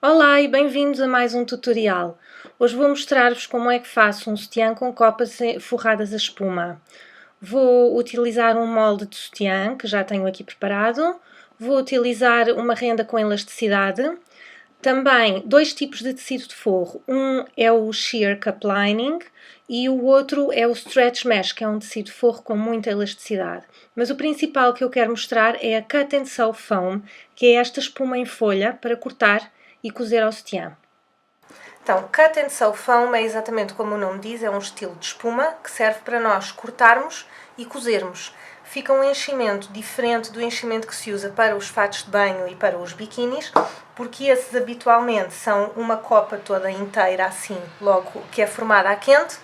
Olá e bem-vindos a mais um tutorial. Hoje vou mostrar-vos como é que faço um sutiã com copas forradas a espuma. Vou utilizar um molde de sutiã que já tenho aqui preparado. Vou utilizar uma renda com elasticidade. Também dois tipos de tecido de forro. Um é o Sheer Cup Lining e o outro é o Stretch Mesh, que é um tecido de forro com muita elasticidade. Mas o principal que eu quero mostrar é a Cut and Sew Foam, que é esta espuma em folha para cortar e cozer ao sutiã. Então, Cut and Sew Foam é exatamente como o nome diz, é um estilo de espuma que serve para nós cortarmos e cozermos. Fica um enchimento diferente do enchimento que se usa para os fatos de banho e para os biquínis, porque esses habitualmente são uma copa toda inteira assim, logo que é formada a quente,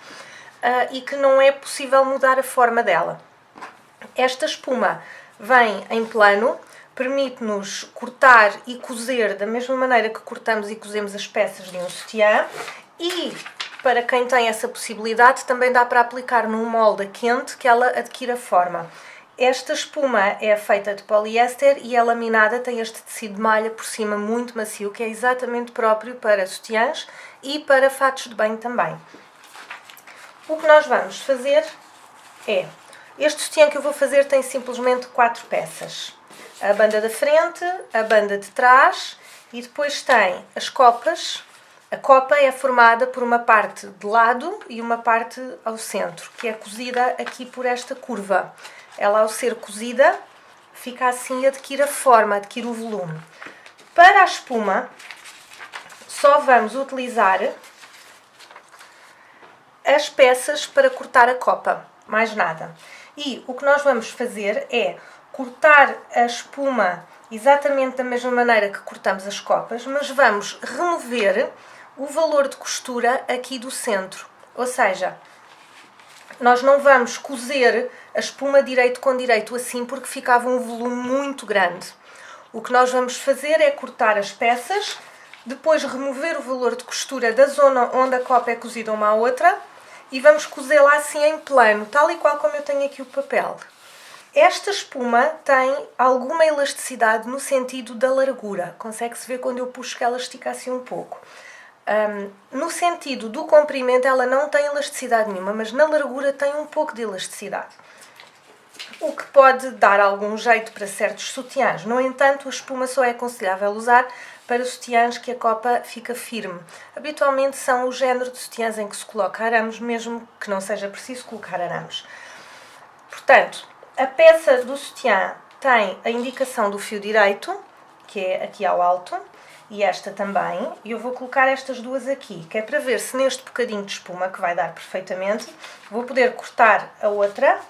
e que não é possível mudar a forma dela. Esta espuma vem em plano, permite-nos cortar e cozer da mesma maneira que cortamos e cozemos as peças de um sutiã, e para quem tem essa possibilidade também dá para aplicar num molde quente que ela adquira forma. Esta espuma é feita de poliéster e é laminada, tem este tecido de malha por cima muito macio, que é exatamente próprio para sutiãs e para fatos de banho também. O que nós vamos fazer é, este sutiã que eu vou fazer tem simplesmente 4 peças. A banda da frente, a banda de trás e depois tem as copas. A copa é formada por uma parte de lado e uma parte ao centro, que é cozida aqui por esta curva. Ela, ao ser cozida, fica assim, adquire a forma, adquire o volume. Para a espuma, só vamos utilizar as peças para cortar a copa, mais nada. E o que nós vamos fazer é cortar a espuma exatamente da mesma maneira que cortamos as copas, mas vamos remover o valor de costura aqui do centro. Ou seja, nós não vamos cozer a espuma direito com direito assim, porque ficava um volume muito grande. O que nós vamos fazer é cortar as peças, depois remover o valor de costura da zona onde a copa é cozida uma à outra e vamos cozê-la assim em plano, tal e qual como eu tenho aqui o papel. Esta espuma tem alguma elasticidade no sentido da largura. Consegue-se ver quando eu puxo que ela estica assim um pouco. No sentido do comprimento ela não tem elasticidade nenhuma, mas na largura tem um pouco de elasticidade. O que pode dar algum jeito para certos sutiãs. No entanto, a espuma só é aconselhável usar para sutiãs que a copa fica firme. Habitualmente são o género de sutiãs em que se coloca arames, mesmo que não seja preciso colocar arames. Portanto, a peça do sutiã tem a indicação do fio direito, que é aqui ao alto, e esta também. E eu vou colocar estas duas aqui, que é para ver se neste bocadinho de espuma, que vai dar perfeitamente, vou poder cortar a outra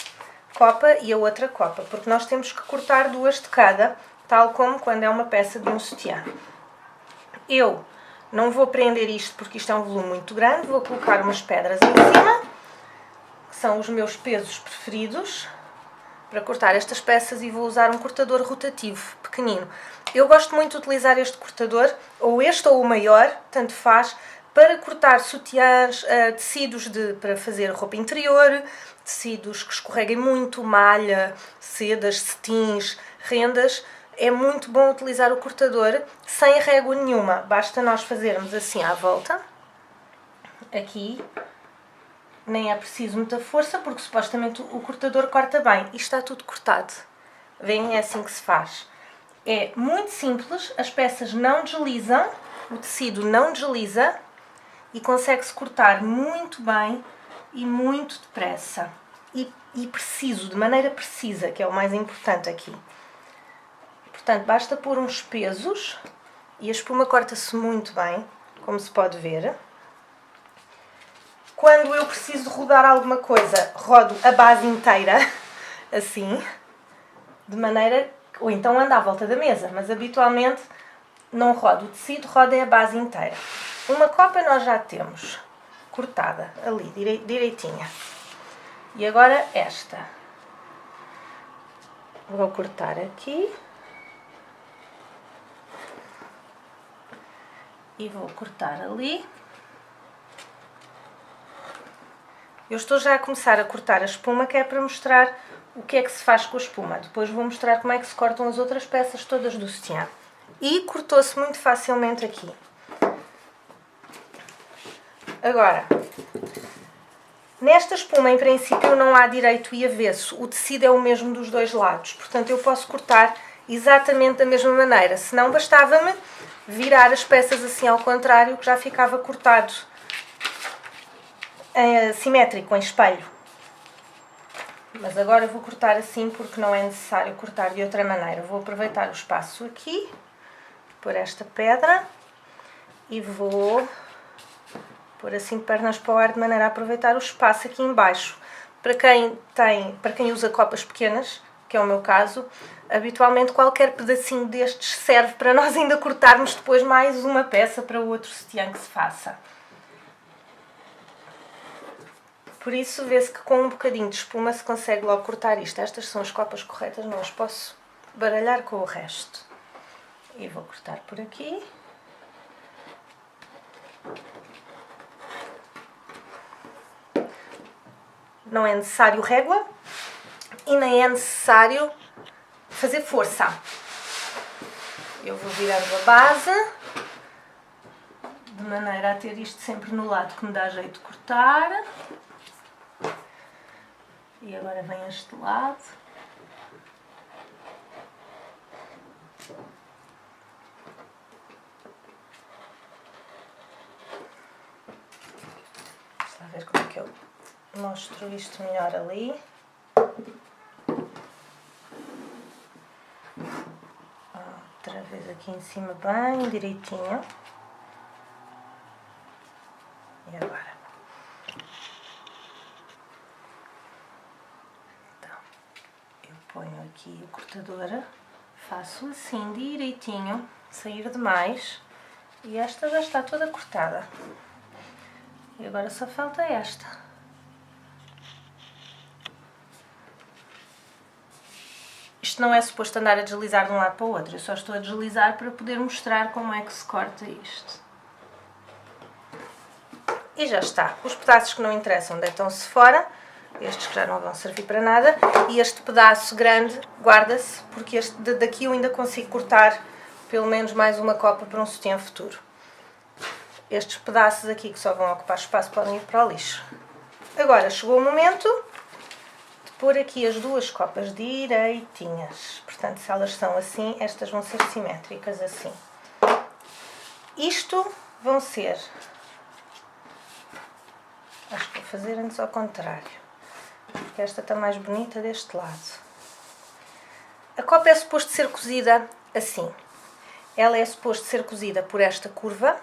copa e a outra copa, porque nós temos que cortar duas de cada, tal como quando é uma peça de um sutiã. Eu não vou prender isto porque isto é um volume muito grande, vou colocar umas pedras em cima, que são os meus pesos preferidos para cortar estas peças, e vou usar um cortador rotativo, pequenino. Eu gosto muito de utilizar este cortador, ou este ou o maior, tanto faz, para cortar sutiãs, tecidos para fazer roupa interior, tecidos que escorreguem muito, malha, sedas, cetins, rendas. É muito bom utilizar o cortador sem régua nenhuma. Basta nós fazermos assim à volta, aqui. Nem é preciso muita força, porque supostamente o cortador corta bem. E está tudo cortado. Veem, é assim que se faz. É muito simples, as peças não deslizam, o tecido não desliza e consegue-se cortar muito bem e muito depressa. E preciso, de maneira precisa, que é o mais importante aqui. Portanto, basta pôr uns pesos e a espuma corta-se muito bem, como se pode ver. Quando eu preciso rodar alguma coisa, rodo a base inteira, assim, de maneira... Ou então ando à volta da mesa, mas habitualmente não rodo o tecido, rodo a base inteira. Uma copa nós já temos cortada ali, direitinha. E agora esta. Vou cortar aqui. E vou cortar ali. Eu estou já a começar a cortar a espuma, que é para mostrar o que é que se faz com a espuma. Depois vou mostrar como é que se cortam as outras peças todas do sutiã. E cortou-se muito facilmente aqui. Agora, nesta espuma, em princípio, não há direito e avesso. O tecido é o mesmo dos dois lados. Portanto, eu posso cortar exatamente da mesma maneira. Se não, bastava-me virar as peças assim ao contrário, que já ficava cortado simétrico, em espelho. Mas agora vou cortar assim porque não é necessário cortar de outra maneira. Vou aproveitar o espaço aqui, pôr esta pedra e vou pôr assim de pernas para o ar de maneira a aproveitar o espaço aqui em baixo. Para quem usa copas pequenas, que é o meu caso, habitualmente qualquer pedacinho destes serve para nós ainda cortarmos depois mais uma peça para o outro sutiã que se faça. Por isso vê-se que com um bocadinho de espuma se consegue logo cortar isto. Estas são as copas corretas, não as posso baralhar com o resto. E vou cortar por aqui. Não é necessário régua e nem é necessário fazer força. Eu vou virando a base, de maneira a ter isto sempre no lado que me dá jeito de cortar. E agora vem este lado. Vamos lá ver como é que eu mostro isto melhor ali. Outra vez aqui em cima bem direitinho. E agora? Então, eu ponho aqui o cortador, faço assim direitinho, sair demais, e esta já está toda cortada. E agora só falta esta. Isto não é suposto andar a deslizar de um lado para o outro, eu só estou a deslizar para poder mostrar como é que se corta isto. E já está. Os pedaços que não interessam deitam-se fora, estes que já não vão servir para nada, e este pedaço grande guarda-se, porque este daqui eu ainda consigo cortar pelo menos mais uma copa para um sutiã futuro. Estes pedaços aqui que só vão ocupar espaço podem ir para o lixo. Agora chegou o momento de pôr aqui as duas copas direitinhas. Portanto, se elas são assim, estas vão ser simétricas assim. Isto vão ser... Acho que vou fazer antes ao contrário, porque esta está mais bonita deste lado. A copa é suposto ser cozida assim. Ela é suposto ser cozida por esta curva.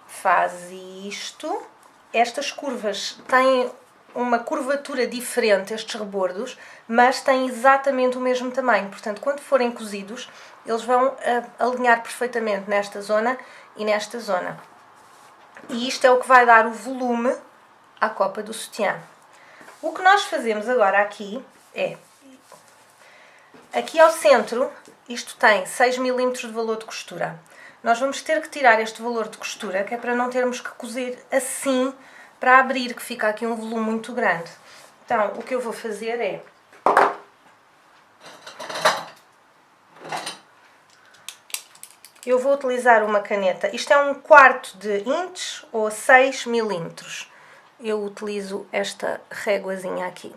Faz isto. Estas curvas têm uma curvatura diferente, estes rebordos, mas têm exatamente o mesmo tamanho. Portanto, quando forem cozidos, eles vão alinhar perfeitamente nesta zona e nesta zona. E isto é o que vai dar o volume à copa do sutiã. O que nós fazemos agora aqui é, aqui ao centro, isto tem 6 mm de valor de costura. Nós vamos ter que tirar este valor de costura, que é para não termos que cozer assim, para abrir, que fica aqui um volume muito grande. Então, o que eu vou fazer é... Eu vou utilizar uma caneta, isto é 1/4 de inch ou 6 mm. Eu utilizo esta réguazinha aqui.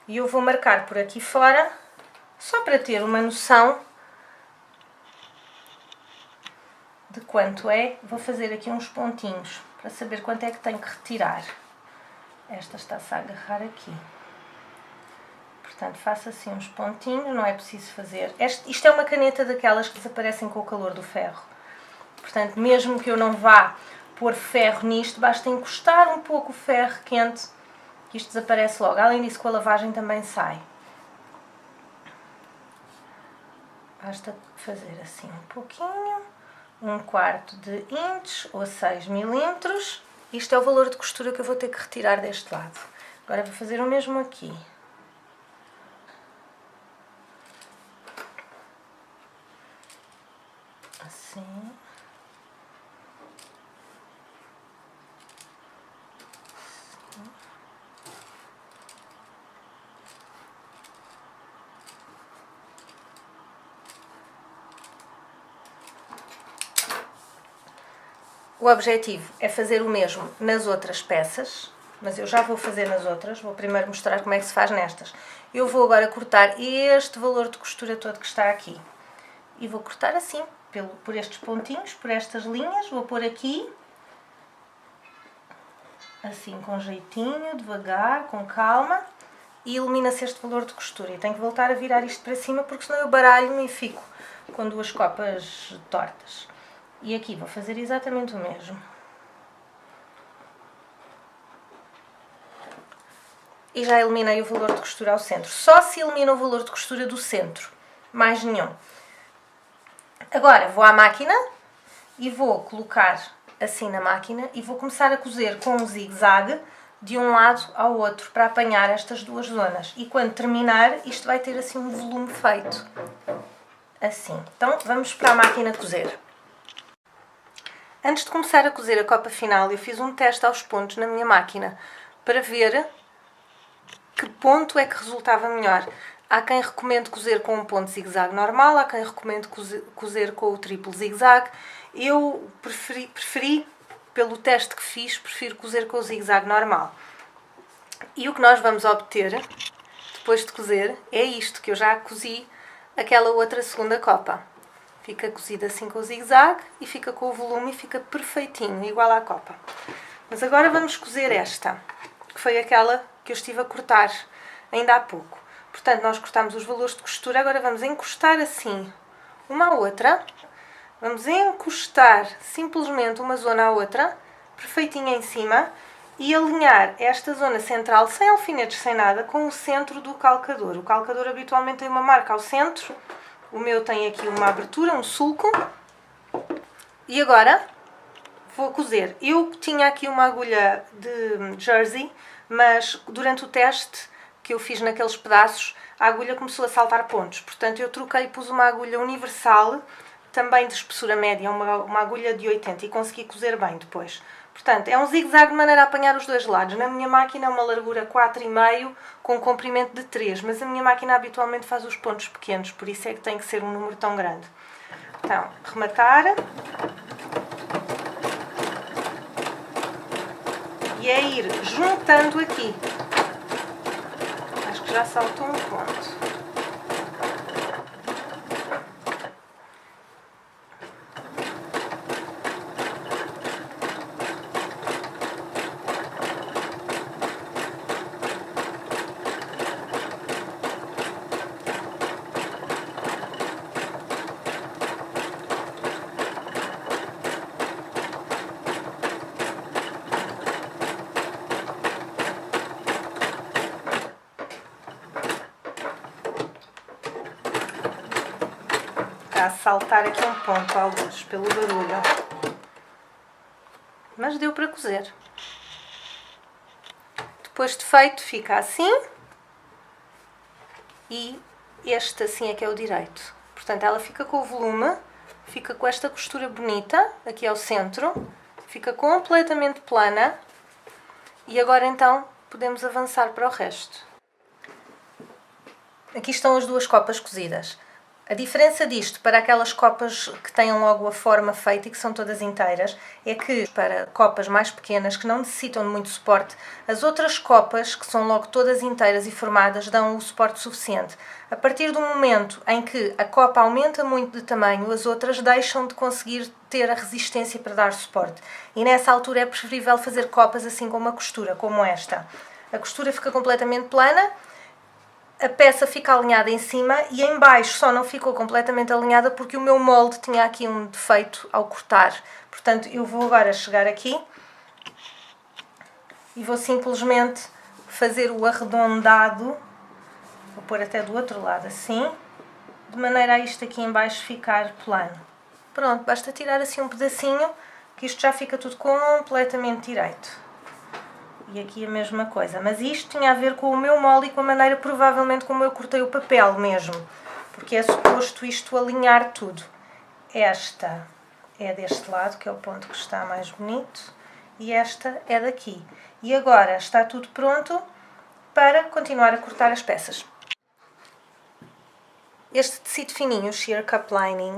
E eu vou marcar por aqui fora, só para ter uma noção de quanto é. Vou fazer aqui uns pontinhos, para saber quanto é que tenho que retirar. Esta está-se a agarrar aqui. Portanto, faço assim uns pontinhos, não é preciso fazer... Isto é uma caneta daquelas que desaparecem com o calor do ferro. Portanto, mesmo que eu não vá pôr ferro nisto, basta encostar um pouco o ferro quente, que isto desaparece logo. Além disso, com a lavagem também sai. Basta fazer assim um pouquinho, 1/4 de inch ou 6 mm. Isto é o valor de costura que eu vou ter que retirar deste lado. Agora vou fazer o mesmo aqui. Assim. O objetivo é fazer o mesmo nas outras peças, mas eu já vou fazer nas outras, vou primeiro mostrar como é que se faz nestas. Eu vou agora cortar este valor de costura todo que está aqui. E vou cortar assim, por estes pontinhos, por estas linhas, vou pôr aqui, assim com jeitinho, devagar, com calma, e elimina-se este valor de costura. E tenho que voltar a virar isto para cima, porque senão eu baralho-me e fico com duas copas tortas. E aqui vou fazer exatamente o mesmo. E já eliminei o valor de costura ao centro. Só se elimina o valor de costura do centro, mais nenhum. Agora vou à máquina e vou colocar assim na máquina e vou começar a cozer com um zigue-zague de um lado ao outro para apanhar estas duas zonas. E quando terminar, isto vai ter assim um volume feito. Assim. Então vamos para a máquina cozer. Antes de começar a cozer a copa final, eu fiz um teste aos pontos na minha máquina para ver que ponto é que resultava melhor. Há quem recomende cozer com um ponto zigue-zague normal, há quem recomende cozer com o triplo zigue-zague. Eu preferi, pelo teste que fiz, prefiro cozer com o zigue-zague normal. E o que nós vamos obter, depois de cozer, é isto, que eu já cozi aquela outra segunda copa. Fica cozida assim com o zigue-zague e fica com o volume e fica perfeitinho, igual à copa. Mas agora vamos cozer esta, que foi aquela que eu estive a cortar ainda há pouco. Portanto, nós cortamos os valores de costura, agora vamos encostar assim uma à outra. Vamos encostar simplesmente uma zona à outra, perfeitinha em cima, e alinhar esta zona central, sem alfinetes, sem nada, com o centro do calcador. O calcador habitualmente tem uma marca ao centro, o meu tem aqui uma abertura, um sulco. E agora vou cozer. Eu tinha aqui uma agulha de jersey, mas durante o teste que eu fiz naqueles pedaços, a agulha começou a saltar pontos. Portanto, eu troquei e pus uma agulha universal, também de espessura média, uma agulha de 80, e consegui cozer bem depois. Portanto, é um zigue-zague de maneira a apanhar os dois lados. Na minha máquina é uma largura 4,5 com um comprimento de 3, mas a minha máquina habitualmente faz os pontos pequenos, por isso é que tem que ser um número tão grande. Então, rematar. E é ir juntando aqui. Acho que já saltou um ponto. A saltar aqui um ponto, alguns, pelo barulho. Mas deu para cozer. Depois de feito, fica assim. E este assim é que é o direito. Portanto, ela fica com o volume, fica com esta costura bonita, aqui ao centro. Fica completamente plana. E agora, então, podemos avançar para o resto. Aqui estão as duas copas cozidas. A diferença disto para aquelas copas que têm logo a forma feita e que são todas inteiras é que para copas mais pequenas que não necessitam de muito suporte, as outras copas que são logo todas inteiras e formadas dão o suporte suficiente. A partir do momento em que a copa aumenta muito de tamanho, as outras deixam de conseguir ter a resistência para dar suporte. E nessa altura é preferível fazer copas assim com uma costura, como esta. A costura fica completamente plana. A peça fica alinhada em cima e em baixo só não ficou completamente alinhada porque o meu molde tinha aqui um defeito ao cortar. Portanto, eu vou agora chegar aqui e vou simplesmente fazer o arredondado. Vou pôr até do outro lado assim, de maneira a isto aqui em baixo ficar plano. Pronto, basta tirar assim um pedacinho que isto já fica tudo completamente direito. E aqui a mesma coisa, mas isto tinha a ver com o meu molde e com a maneira provavelmente como eu cortei o papel mesmo, porque é suposto isto alinhar tudo. Esta é deste lado, que é o ponto que está mais bonito, e esta é daqui. E agora está tudo pronto para continuar a cortar as peças. Este tecido fininho, Sheer Cup Lining,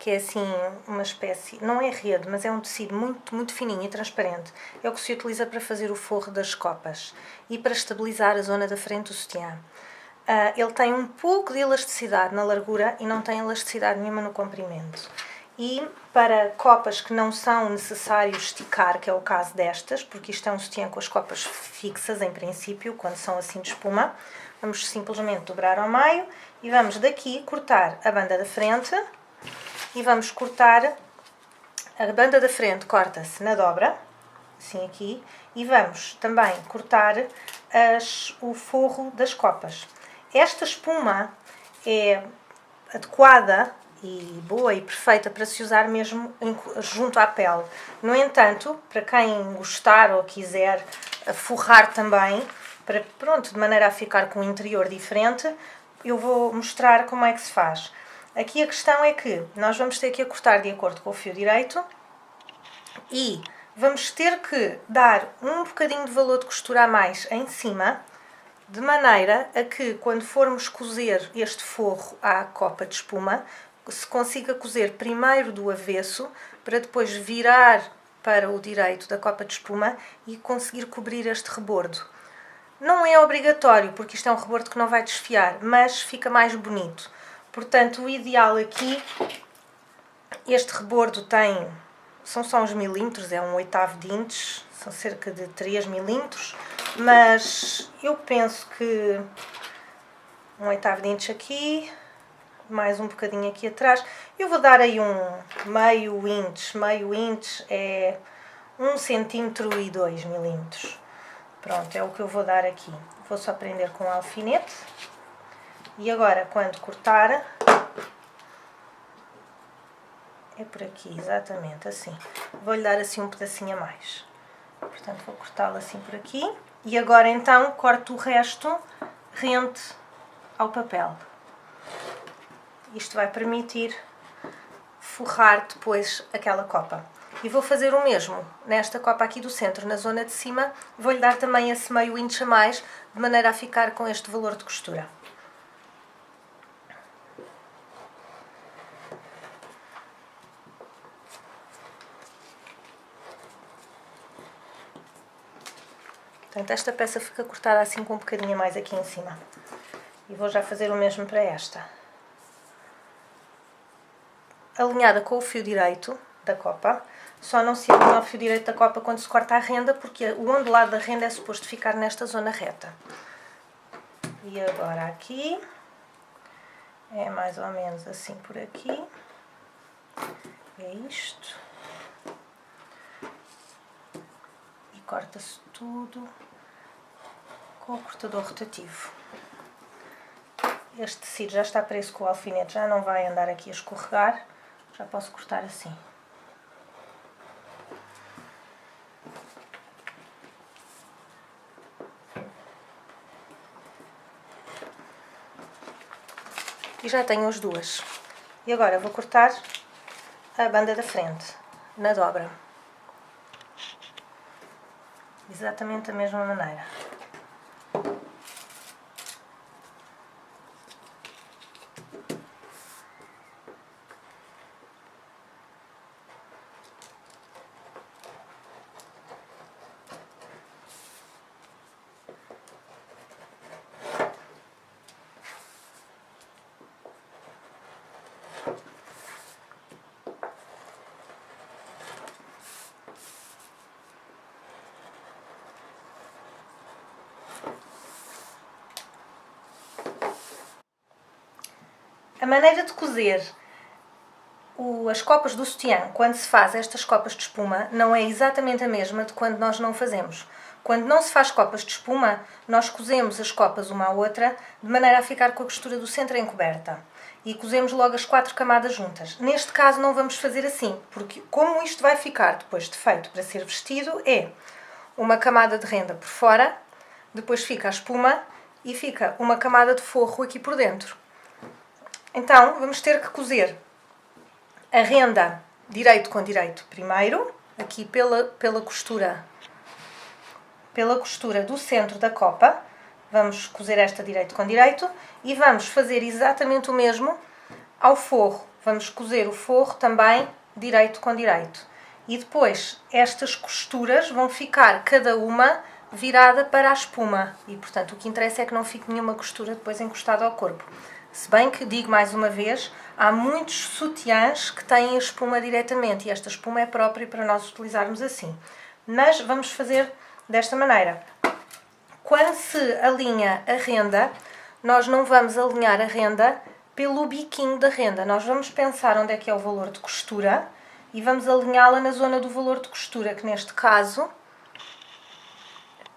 que é assim uma espécie, não é rede, mas é um tecido muito fininho e transparente. É o que se utiliza para fazer o forro das copas e para estabilizar a zona da frente do sutiã. Ele tem um pouco de elasticidade na largura e não tem elasticidade nenhuma no comprimento. E para copas que não são necessário esticar, que é o caso destas, porque isto é um sutiã com as copas fixas em princípio, quando são assim de espuma, vamos simplesmente dobrar ao meio e vamos daqui cortar a banda da frente e vamos cortar, a banda da frente corta-se na dobra, assim aqui, e vamos também cortar o forro das copas. Esta espuma é adequada e boa e perfeita para se usar mesmo junto à pele. No entanto, para quem gostar ou quiser forrar também, de maneira a ficar com um interior diferente, eu vou mostrar como é que se faz. Aqui a questão é que nós vamos ter que cortar de acordo com o fio direito e vamos ter que dar um bocadinho de valor de costura a mais em cima, de maneira a que quando formos cozer este forro à copa de espuma, se consiga cozer primeiro do avesso, para depois virar para o direito da copa de espuma e conseguir cobrir este rebordo. Não é obrigatório, porque isto é um rebordo que não vai desfiar, mas fica mais bonito. Portanto, o ideal aqui, este rebordo são só uns milímetros, é um oitavo de inches, são cerca de 3 milímetros, mas eu penso que um oitavo de inches aqui, mais um bocadinho aqui atrás, eu vou dar aí um meio inch é 1 centímetro e 2 milímetros. Pronto, é o que eu vou dar aqui. Vou só prender com um alfinete. E agora, quando cortar, é por aqui, exatamente assim. Vou-lhe dar assim um pedacinho a mais. Portanto, vou cortá-lo assim por aqui. E agora, então, corto o resto rente ao papel. Isto vai permitir forrar depois aquela copa. E vou fazer o mesmo nesta copa aqui do centro, na zona de cima. Vou-lhe dar também esse meio inch a mais, de maneira a ficar com este valor de costura. Portanto, esta peça fica cortada assim com um bocadinho a mais aqui em cima. E vou já fazer o mesmo para esta. Alinhada com o fio direito da copa, só não se alinha o fio direito da copa quando se corta a renda, porque o ondulado da renda é suposto ficar nesta zona reta. E agora aqui, é mais ou menos assim por aqui, é isto. E corta-se tudo com o cortador rotativo. Este tecido já está preso com o alfinete, já não vai andar aqui a escorregar. Já posso cortar assim. E já tenho as duas. E agora vou cortar a banda da frente, na dobra. Exatamente da mesma maneira. A maneira de cozer as copas do sutiã, quando se faz estas copas de espuma, não é exatamente a mesma de quando nós não fazemos. Quando não se faz copas de espuma, nós cozemos as copas uma à outra, de maneira a ficar com a costura do centro encoberta. E cozemos logo as 4 camadas juntas. Neste caso não vamos fazer assim, porque como isto vai ficar depois de feito para ser vestido, é uma camada de renda por fora, depois fica a espuma e fica uma camada de forro aqui por dentro. Então, vamos ter que cozer a renda direito com direito primeiro, aqui pela costura do centro da copa. Vamos cozer esta direito com direito e vamos fazer exatamente o mesmo ao forro vamos cozer o forro também direito com direito. E depois estas costuras vão ficar cada uma virada para a espuma. E portanto o que interessa é que não fique nenhuma costura depois encostada ao corpo. Se bem que, digo mais uma vez, há muitos sutiãs que têm a espuma diretamente e esta espuma é própria para nós utilizarmos assim. Mas vamos fazer desta maneira. Quando se alinha a renda, nós não vamos alinhar a renda pelo biquinho da renda. Nós vamos pensar onde é que é o valor de costura e vamos alinhá-la na zona do valor de costura, que neste caso,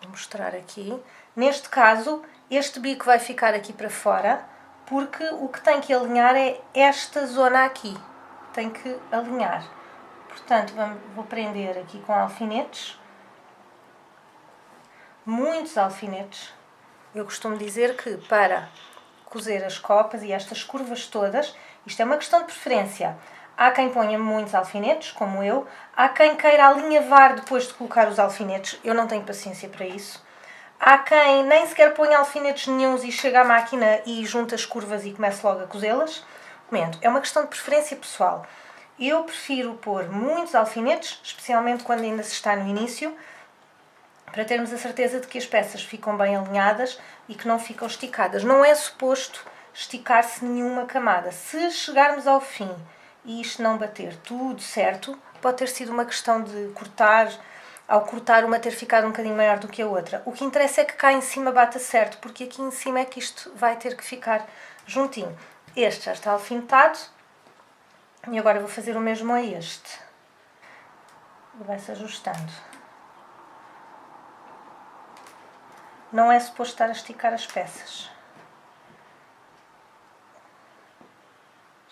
vou mostrar aqui, neste caso, este bico vai ficar aqui para fora, porque o que tem que alinhar é esta zona aqui. Tem que alinhar. Portanto, vou prender aqui com alfinetes. Muitos alfinetes. Eu costumo dizer que para cozer as copas e estas curvas todas, isto é uma questão de preferência. Há quem ponha muitos alfinetes, como eu. Há quem queira alinhavar depois de colocar os alfinetes. Eu não tenho paciência para isso. Há quem nem sequer põe alfinetes nenhuns e chega à máquina e junta as curvas e começa logo a cozê-las. É uma questão de preferência pessoal. Eu prefiro pôr muitos alfinetes, especialmente quando ainda se está no início, para termos a certeza de que as peças ficam bem alinhadas e que não ficam esticadas. Não é suposto esticar-se nenhuma camada. Se chegarmos ao fim e isto não bater tudo certo, pode ter sido uma questão de cortar, ao cortar uma ter ficado um bocadinho maior do que a outra. O que interessa é que cá em cima bata certo, porque aqui em cima é que isto vai ter que ficar juntinho. Este já está alfinetado e agora vou fazer o mesmo a este. E vai-se ajustando. Não é suposto estar a esticar as peças.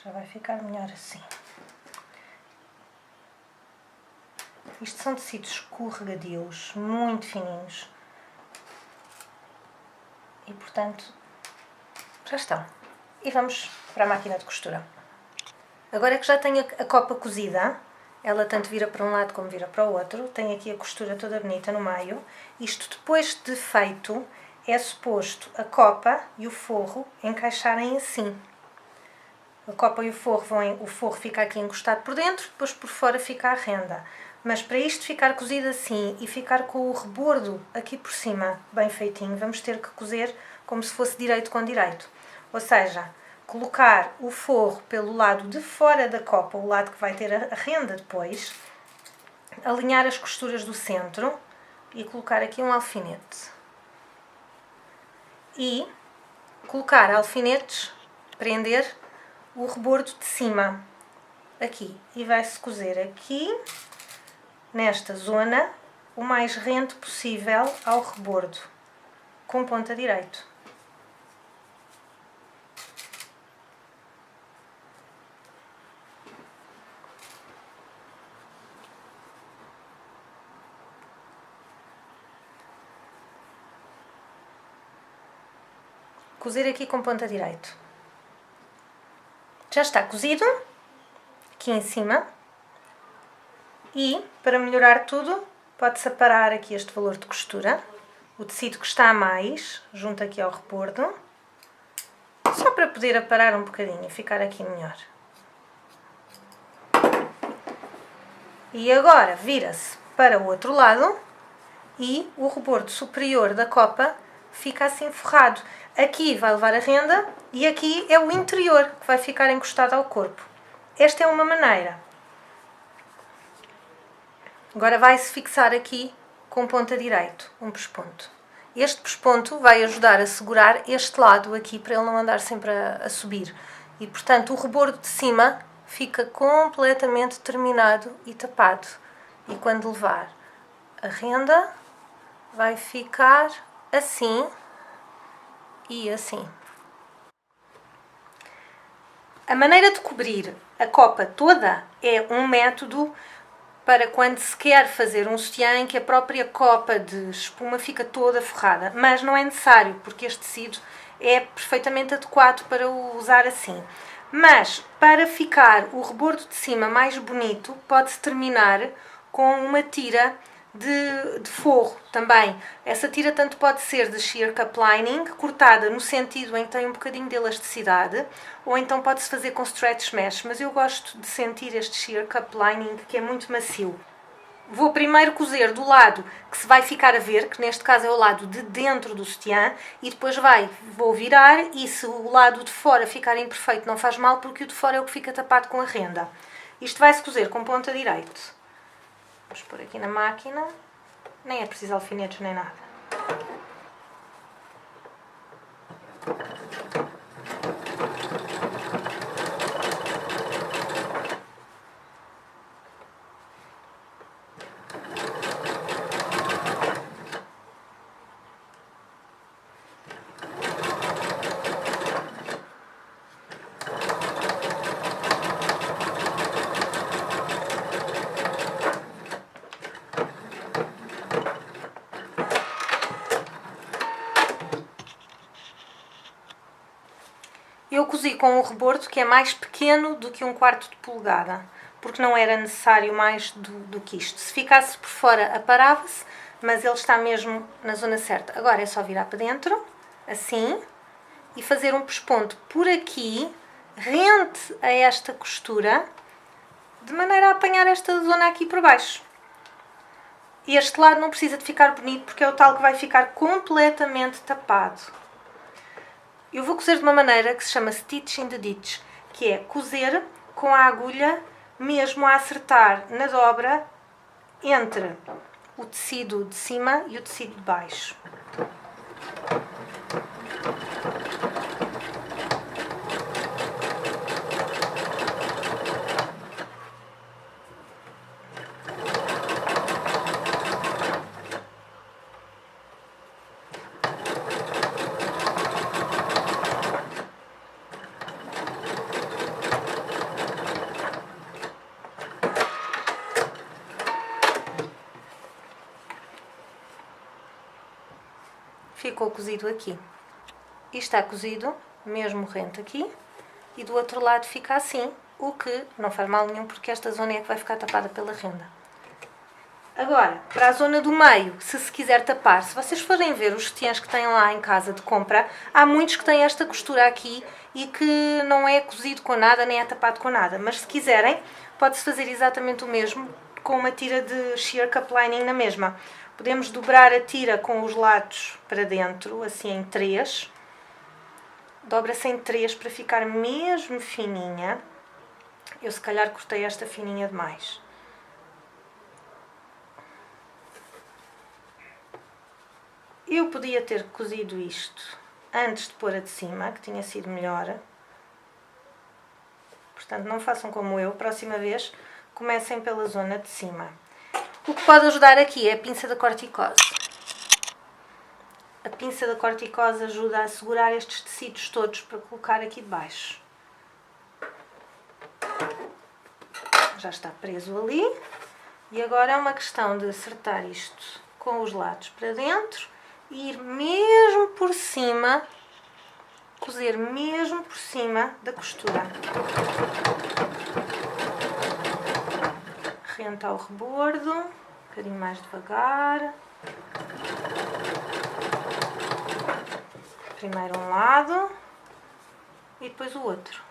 Já vai ficar melhor assim. Isto são tecidos escorregadios, muito fininhos. E, portanto, já estão. E vamos para a máquina de costura. Agora que já tenho a copa cozida, ela tanto vira para um lado como vira para o outro, tem aqui a costura toda bonita no meio. Isto depois de feito, é suposto a copa e o forro encaixarem assim. A copa e o forro fica aqui encostado por dentro, depois por fora fica a renda. Mas para isto ficar cozido assim e ficar com o rebordo aqui por cima bem feitinho, vamos ter que cozer como se fosse direito com direito. Ou seja, colocar o forro pelo lado de fora da copa, o lado que vai ter a renda depois, alinhar as costuras do centro e colocar aqui um alfinete. E colocar alfinetes, prender o rebordo de cima, aqui. E vai-se cozer aqui, nesta zona, o mais rente possível ao rebordo, com ponta direito. Cozer aqui com ponta direito. Já está cozido, aqui em cima. E, para melhorar tudo, pode-se aparar aqui este valor de costura. O tecido que está a mais, junto aqui ao rebordo. Só para poder aparar um bocadinho e ficar aqui melhor. E agora vira-se para o outro lado e o rebordo superior da copa fica assim forrado. Aqui vai levar a renda e aqui é o interior que vai ficar encostado ao corpo. Esta é uma maneira. Agora vai-se fixar aqui com ponta direito, um pesponto. Este pesponto vai ajudar a segurar este lado aqui para ele não andar sempre a subir. E, portanto, o rebordo de cima fica completamente terminado e tapado. E quando levar a renda, vai ficar assim e assim. A maneira de cobrir a copa toda é um método para quando se quer fazer um sutiã em que a própria copa de espuma fica toda forrada. Mas não é necessário, porque este tecido é perfeitamente adequado para o usar assim. Mas, para ficar o rebordo de cima mais bonito, pode-se terminar com uma tira de forro também. Essa tira tanto pode ser de sheer cup lining, cortada no sentido em que tem um bocadinho de elasticidade, ou então pode-se fazer com stretch mesh, mas eu gosto de sentir este sheer cup lining, que é muito macio. Vou primeiro cozer do lado que se vai ficar a ver, que neste caso é o lado de dentro do sutiã, e depois vou virar, e se o lado de fora ficar imperfeito não faz mal, porque o de fora é o que fica tapado com a renda. Isto vai-se cozer com ponta direito. Vamos pôr aqui na máquina. Nem é preciso alfinetes nem nada. Eu cozi com um rebordo que é mais pequeno do que 1/4 de polegada, porque não era necessário mais do que isto. Se ficasse por fora, aparava-se, mas ele está mesmo na zona certa. Agora é só virar para dentro, assim, e fazer um pesponto por aqui, rente a esta costura, de maneira a apanhar esta zona aqui por baixo. E este lado não precisa de ficar bonito, porque é o tal que vai ficar completamente tapado. Eu vou cozer de uma maneira que se chama stitch in the ditch, que é cozer com a agulha mesmo a acertar na dobra entre o tecido de cima e o tecido de baixo. Ficou cozido aqui. E está cozido, mesmo rente aqui, e do outro lado fica assim, o que não faz mal nenhum, porque esta zona é que vai ficar tapada pela renda. Agora, para a zona do meio, se quiser tapar, se vocês forem ver os sutiãs que têm lá em casa de compra, há muitos que têm esta costura aqui e que não é cozido com nada, nem é tapado com nada. Mas se quiserem, pode-se fazer exatamente o mesmo com uma tira de sheer cup lining na mesma. Podemos dobrar a tira com os lados para dentro, assim em 3. Dobra-se em 3 para ficar mesmo fininha. Eu se calhar cortei esta fininha demais. Eu podia ter cozido isto antes de pôr a de cima, que tinha sido melhor. Portanto, não façam como eu. Próxima vez, comecem pela zona de cima. O que pode ajudar aqui é a pinça da corticose. A pinça da corticose ajuda a segurar estes tecidos todos para colocar aqui debaixo. Já está preso ali. E agora é uma questão de acertar isto com os lados para dentro e ir mesmo por cima, cozer mesmo por cima da costura. Renta o rebordo, um bocadinho mais devagar. Primeiro um lado e depois o outro.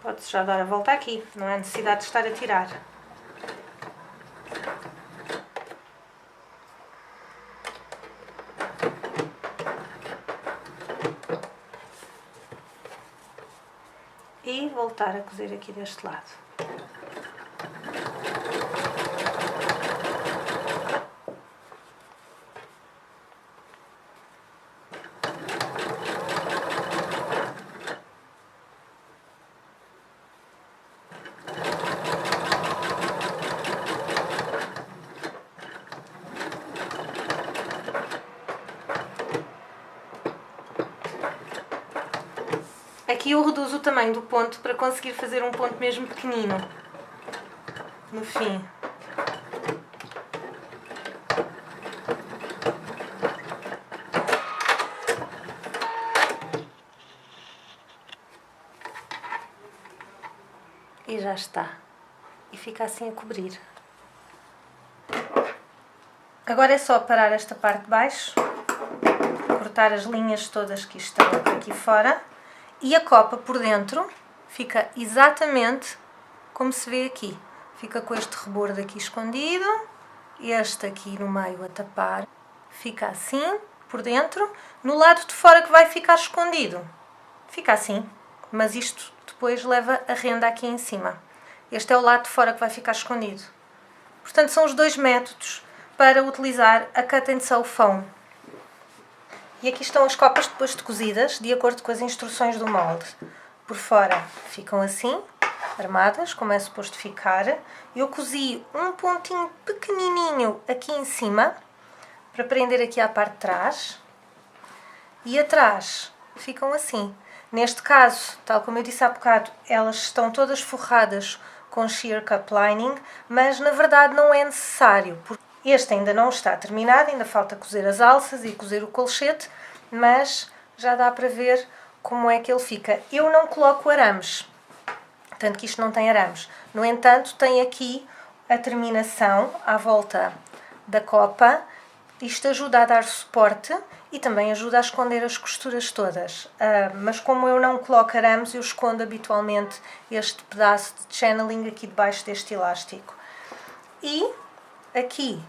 Pode-se já dar a volta aqui, não há necessidade de estar a tirar. E voltar a cozer aqui deste lado. Aqui eu reduzo o tamanho do ponto para conseguir fazer um ponto mesmo pequenino no fim. já está. E fica assim a cobrir. Agora é só parar esta parte de baixo, cortar as linhas todas que estão aqui fora, e a copa por dentro fica exatamente como se vê aqui. Fica com este rebordo aqui escondido, este aqui no meio a tapar. Fica assim, por dentro. No lado de fora que vai ficar escondido, fica assim. Mas isto depois leva a renda aqui em cima. Este é o lado de fora que vai ficar escondido. Portanto, são os dois métodos para utilizar a Cut and Sew Foam. E aqui estão as copas depois de cozidas, de acordo com as instruções do molde. Por fora ficam assim, armadas, como é suposto ficar. Eu cozi um pontinho pequenininho aqui em cima, para prender aqui à parte de trás. E atrás ficam assim. Neste caso, tal como eu disse há bocado, elas estão todas forradas com sheer cup lining, mas na verdade não é necessário, porque este ainda não está terminado, ainda falta cozer as alças e cozer o colchete, mas já dá para ver como é que ele fica. Eu não coloco arames, tanto que isto não tem arames. No entanto, tem aqui a terminação à volta da copa. Isto ajuda a dar suporte e também ajuda a esconder as costuras todas. Mas como eu não coloco arames, eu escondo habitualmente este pedaço de channeling aqui debaixo deste elástico. E aqui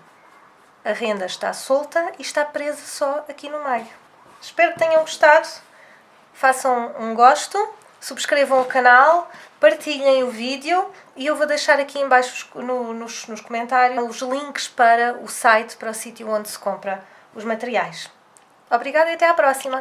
a renda está solta e está presa só aqui no meio. Espero que tenham gostado. Façam um gosto, subscrevam o canal, partilhem o vídeo e eu vou deixar aqui em baixo nos comentários os links para o site, para o sítio onde se compra os materiais. Obrigada e até à próxima!